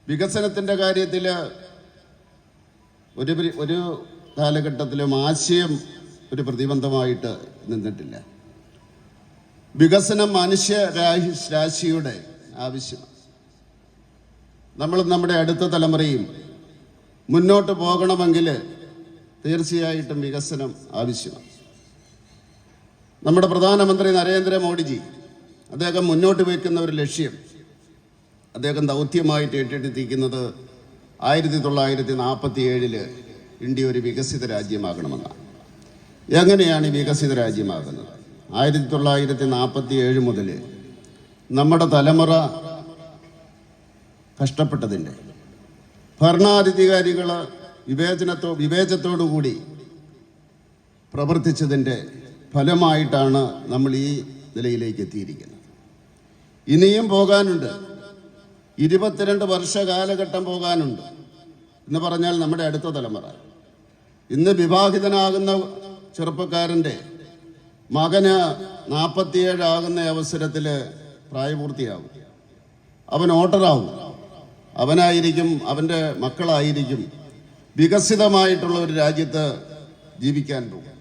വികസനത്തിൻ്റെ കാര്യത്തിൽ ഒരു കാലഘട്ടത്തിലും ആശയം ഒരു പ്രതിബന്ധമായിട്ട് നിന്നിട്ടില്ല. വികസനം മനുഷ്യരാശിയുടെ ആവശ്യമാണ്. നമ്മളും നമ്മുടെ അടുത്ത തലമുറയും മുന്നോട്ട് പോകണമെങ്കിൽ തീർച്ചയായിട്ടും വികസനം ആവശ്യമാണ്. നമ്മുടെ പ്രധാനമന്ത്രി നരേന്ദ്രമോദിജി അദ്ദേഹം മുന്നോട്ട് വയ്ക്കുന്ന ഒരു ലക്ഷ്യം, അദ്ദേഹം ദൗത്യമായിട്ട് ഏറ്റെടുത്തിരിക്കുന്നത് 1947 ഇന്ത്യ ഒരു വികസിത രാജ്യമാകണമെന്നാണ്. എങ്ങനെയാണ് ഈ വികസിത രാജ്യമാകുന്നത്? 1947 മുതൽ നമ്മുടെ തലമുറ കഷ്ടപ്പെട്ടതിൻ്റെ, ഭരണാധികാരികൾ വിവേചനത്തോടുകൂടി പ്രവർത്തിച്ചതിൻ്റെ ഫലമായിട്ടാണ് നമ്മൾ ഈ നിലയിലേക്ക് എത്തിയിരിക്കുന്നത്. ഇനിയും പോകാനുണ്ട്. 22 വർഷ കാലഘട്ടം പോകാനുണ്ട് എന്ന് പറഞ്ഞാൽ നമ്മുടെ അടുത്ത തലമുറ. ഇന്ന് വിവാഹിതനാകുന്ന ചെറുപ്പക്കാരൻ്റെ മകന് 47 ആകുന്ന അവസരത്തിൽ പ്രായപൂർത്തിയാകും. അവൻ വോട്ടറാവും. അവനായിരിക്കും, അവൻ്റെ മക്കളായിരിക്കും വികസിതമായിട്ടുള്ള ഒരു രാജ്യത്ത് ജീവിക്കാൻ പോകും.